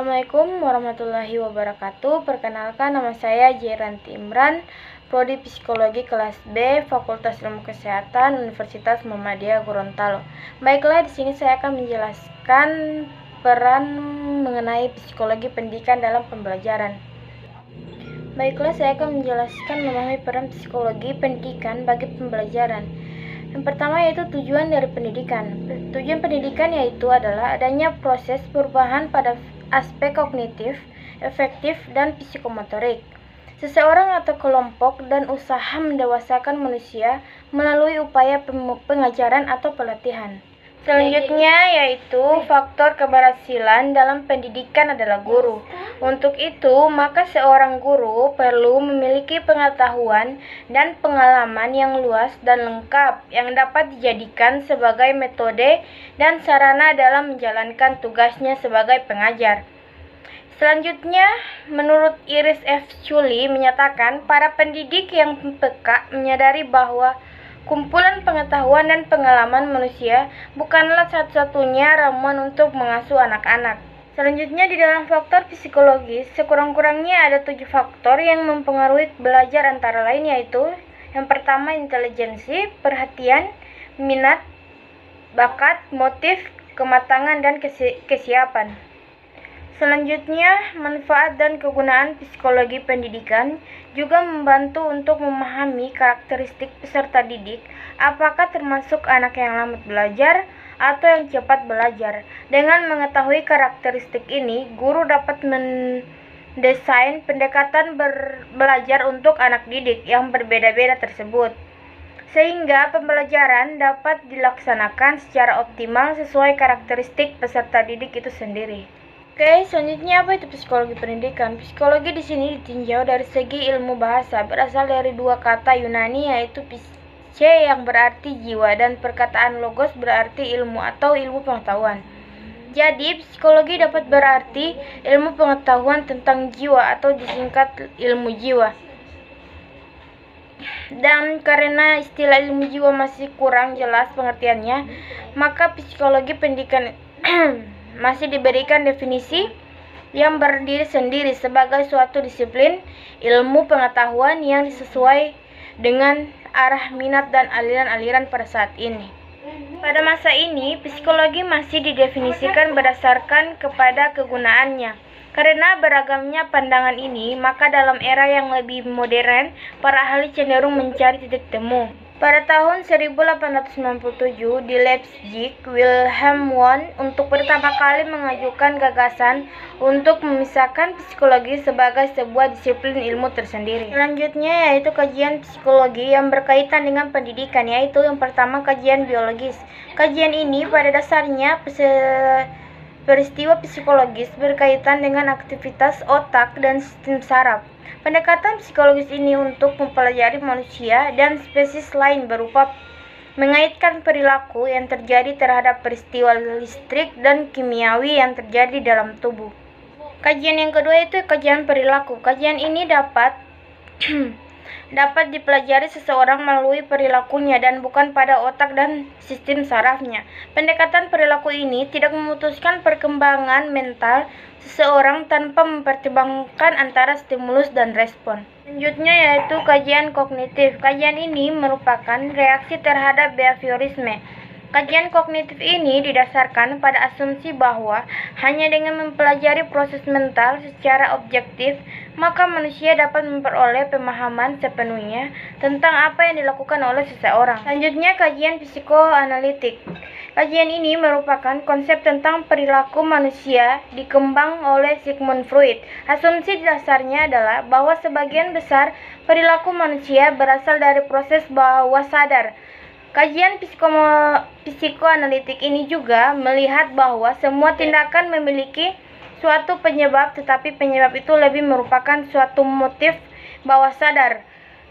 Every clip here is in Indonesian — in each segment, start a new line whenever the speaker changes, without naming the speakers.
Assalamualaikum warahmatullahi wabarakatuh. Perkenalkan, nama saya Jairanti Imran, Prodi Psikologi kelas B, Fakultas Ilmu Kesehatan, Universitas Muhammadiyah Gorontalo. Baiklah, di sini saya akan menjelaskan peran mengenai psikologi pendidikan dalam pembelajaran. Baiklah, saya akan menjelaskan memahami peran psikologi pendidikan bagi pembelajaran. Yang pertama yaitu tujuan dari pendidikan. Tujuan pendidikan yaitu adalah adanya proses perubahan pada aspek kognitif, efektif, dan psikomotorik seseorang atau kelompok dan usaha mendewasakan manusia melalui upaya pengajaran atau pelatihan. Selanjutnya yaitu faktor keberhasilan dalam pendidikan adalah guru. Untuk itu, maka seorang guru perlu memiliki pengetahuan dan pengalaman yang luas dan lengkap yang dapat dijadikan sebagai metode dan sarana dalam menjalankan tugasnya sebagai pengajar. Selanjutnya, menurut Iris F. Chuli menyatakan, para pendidik yang peka menyadari bahwa kumpulan pengetahuan dan pengalaman manusia bukanlah satu-satunya ramuan untuk mengasuh anak-anak. Selanjutnya, di dalam faktor psikologis, sekurang-kurangnya ada 7 faktor yang mempengaruhi belajar, antara lain yaitu yang pertama intelijensi, perhatian, minat, bakat, motif, kematangan, dan kesiapan. Selanjutnya, manfaat dan kegunaan psikologi pendidikan juga membantu untuk memahami karakteristik peserta didik, apakah termasuk anak yang lambat belajar atau yang cepat belajar. Dengan mengetahui karakteristik ini, guru dapat mendesain pendekatan belajar untuk anak didik yang berbeda-beda tersebut, sehingga pembelajaran dapat dilaksanakan secara optimal sesuai karakteristik peserta didik itu sendiri. Oke, selanjutnya apa itu psikologi pendidikan? Psikologi di sini ditinjau dari segi ilmu bahasa, berasal dari 2 kata Yunani yaitu psyche yang berarti jiwa dan perkataan logos berarti ilmu atau ilmu pengetahuan. Jadi, psikologi dapat berarti ilmu pengetahuan tentang jiwa atau disingkat ilmu jiwa. Dan karena istilah ilmu jiwa masih kurang jelas pengertiannya, maka psikologi pendidikan masih diberikan definisi yang berdiri sendiri sebagai suatu disiplin ilmu pengetahuan yang sesuai dengan arah minat dan aliran-aliran pada saat ini. Pada masa ini, psikologi masih didefinisikan berdasarkan kepada kegunaannya. Karena beragamnya pandangan ini, maka dalam era yang lebih modern, para ahli cenderung mencari titik temu. Pada tahun 1897 di Leipzig, Wilhelm Wundt untuk pertama kali mengajukan gagasan untuk memisahkan psikologi sebagai sebuah disiplin ilmu tersendiri. Selanjutnya yaitu kajian psikologi yang berkaitan dengan pendidikan, yaitu yang pertama kajian biologis. Kajian ini pada dasarnya peristiwa psikologis berkaitan dengan aktivitas otak dan sistem saraf. Pendekatan psikologis ini untuk mempelajari manusia dan spesies lain berupa mengaitkan perilaku yang terjadi terhadap peristiwa listrik dan kimiawi yang terjadi dalam tubuh. Kajian yang kedua itu kajian perilaku. Kajian ini dapat dipelajari seseorang melalui perilakunya dan bukan pada otak dan sistem sarafnya. Pendekatan perilaku ini tidak memutuskan perkembangan mental seseorang tanpa mempertimbangkan antara stimulus dan respon. Selanjutnya yaitu kajian kognitif. Kajian ini merupakan reaksi terhadap behaviorisme. Kajian kognitif ini didasarkan pada asumsi bahwa hanya dengan mempelajari proses mental secara objektif, maka manusia dapat memperoleh pemahaman sepenuhnya tentang apa yang dilakukan oleh seseorang. Selanjutnya, kajian psikoanalitik. Kajian ini merupakan konsep tentang perilaku manusia dikembang oleh Sigmund Freud. Asumsi dasarnya adalah bahwa sebagian besar perilaku manusia berasal dari proses bawah sadar. Kajian psikoanalitik ini juga melihat bahwa semua tindakan memiliki suatu penyebab, tetapi penyebab itu lebih merupakan suatu motif bawah sadar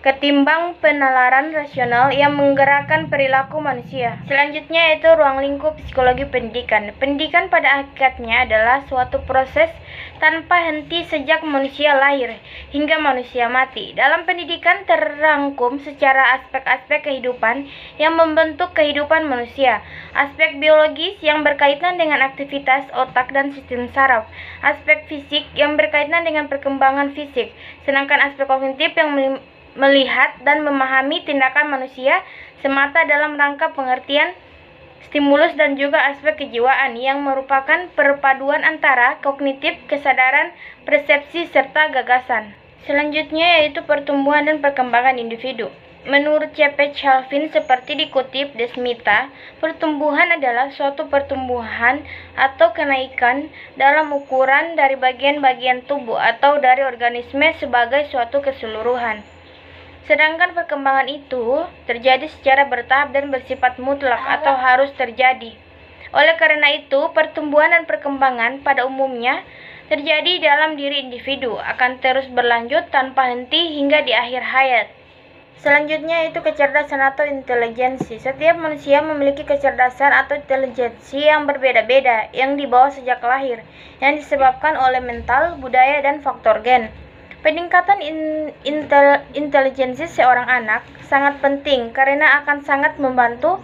ketimbang penalaran rasional yang menggerakkan perilaku manusia. Selanjutnya yaitu ruang lingkup psikologi pendidikan. Pendidikan pada hakikatnya adalah suatu proses tanpa henti sejak manusia lahir hingga manusia mati. Dalam pendidikan terangkum secara aspek-aspek kehidupan yang membentuk kehidupan manusia, aspek biologis yang berkaitan dengan aktivitas otak dan sistem saraf, aspek fisik yang berkaitan dengan perkembangan fisik, sedangkan aspek kognitif yang melihat dan memahami tindakan manusia semata dalam rangka pengertian stimulus, dan juga aspek kejiwaan yang merupakan perpaduan antara kognitif, kesadaran, persepsi, serta gagasan. Selanjutnya yaitu pertumbuhan dan perkembangan individu. Menurut C.P. Chalvin, seperti dikutip Desmita, pertumbuhan adalah suatu pertumbuhan atau kenaikan dalam ukuran dari bagian-bagian tubuh atau dari organisme sebagai suatu keseluruhan. Sedangkan perkembangan itu terjadi secara bertahap dan bersifat mutlak atau harus terjadi. Oleh karena itu, pertumbuhan dan perkembangan pada umumnya terjadi dalam diri individu, akan terus berlanjut tanpa henti hingga di akhir hayat. Selanjutnya itu kecerdasan atau intelijensi. Setiap manusia memiliki kecerdasan atau intelijensi yang berbeda-beda yang dibawa sejak lahir, yang disebabkan oleh mental, budaya, dan faktor gen. Peningkatan intelijensi seorang anak sangat penting karena akan sangat membantu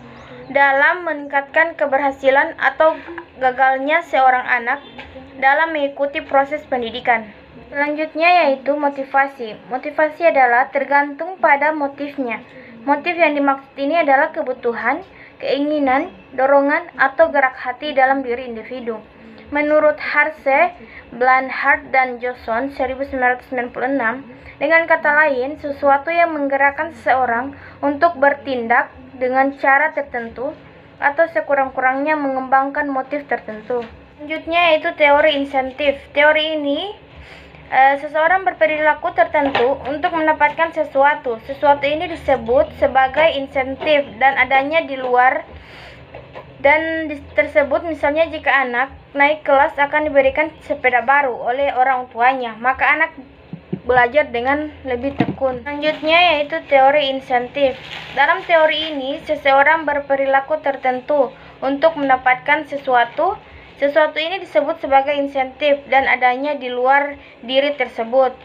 dalam meningkatkan keberhasilan atau gagalnya seorang anak dalam mengikuti proses pendidikan. Selanjutnya yaitu motivasi. Motivasi adalah tergantung pada motifnya. Motif yang dimaksud ini adalah kebutuhan, keinginan, dorongan, atau gerak hati dalam diri individu. Menurut Harse, Blanchard, dan Johnson 1996, dengan kata lain, sesuatu yang menggerakkan seseorang untuk bertindak dengan cara tertentu atau sekurang-kurangnya mengembangkan motif tertentu. Selanjutnya yaitu teori insentif. Teori ini, seseorang berperilaku tertentu untuk mendapatkan sesuatu. Sesuatu ini disebut sebagai insentif dan adanya di luar tersebut. Misalnya jika anak naik kelas akan diberikan sepeda baru oleh orang tuanya, maka anak belajar dengan lebih tekun. Selanjutnya yaitu teori insentif. Dalam teori ini, seseorang berperilaku tertentu untuk mendapatkan sesuatu. Sesuatu ini disebut sebagai insentif dan adanya di luar diri tersebut.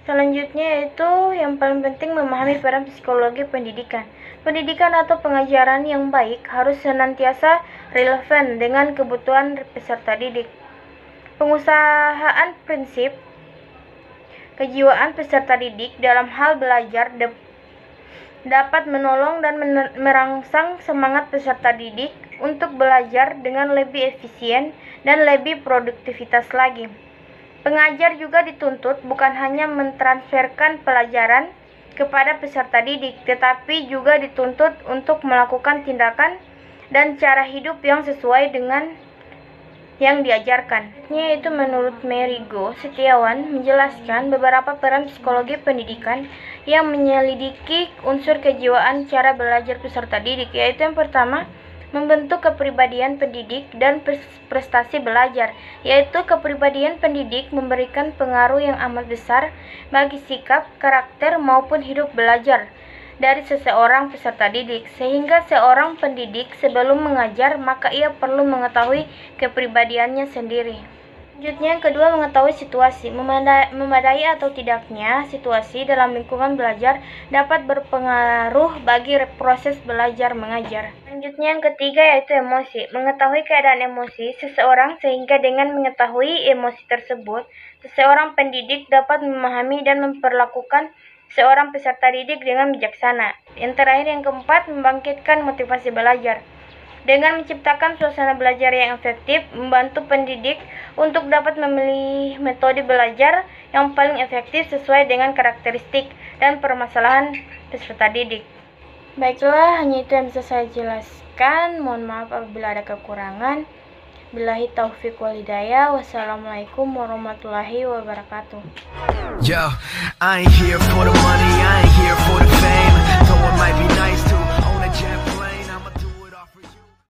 Selanjutnya yaitu yang paling penting, memahami peran psikologi pendidikan. Pendidikan atau pengajaran yang baik harus senantiasa relevan dengan kebutuhan peserta didik. Pengusahaan prinsip kejiwaan peserta didik dalam hal belajar dapat menolong dan merangsang semangat peserta didik untuk belajar dengan lebih efisien dan lebih produktivitas lagi. Pengajar juga dituntut bukan hanya mentransferkan pelajaran kepada peserta didik, tetapi juga dituntut untuk melakukan tindakan dan cara hidup yang sesuai dengan yang diajarkan. Yaitu menurut Merigo Setiawan menjelaskan beberapa peran psikologi pendidikan yang menyelidiki unsur kejiwaan cara belajar peserta didik, yaitu yang pertama, membentuk kepribadian pendidik dan prestasi belajar, yaitu kepribadian pendidik memberikan pengaruh yang amat besar bagi sikap, karakter, maupun hidup belajar dari seseorang peserta didik, sehingga seorang pendidik sebelum mengajar maka ia perlu mengetahui kepribadiannya sendiri. Selanjutnya yang kedua, mengetahui situasi. Memadai atau tidaknya situasi dalam lingkungan belajar dapat berpengaruh bagi proses belajar mengajar. Selanjutnya yang ketiga yaitu emosi. Mengetahui keadaan emosi seseorang sehingga dengan mengetahui emosi tersebut, seseorang pendidik dapat memahami dan memperlakukan seorang peserta didik dengan bijaksana. Yang terakhir yang keempat, membangkitkan motivasi belajar. Dengan menciptakan suasana belajar yang efektif, membantu pendidik untuk dapat memilih metode belajar yang paling efektif sesuai dengan karakteristik dan permasalahan peserta didik. Baiklah, hanya itu yang bisa saya jelaskan. Mohon maaf apabila ada kekurangan. Billahi taufiq wal hidayah. Wassalamualaikum warahmatullahi wabarakatuh.
Yo, I ain't here for the money, I ain't here for the fame. Though it might be nice to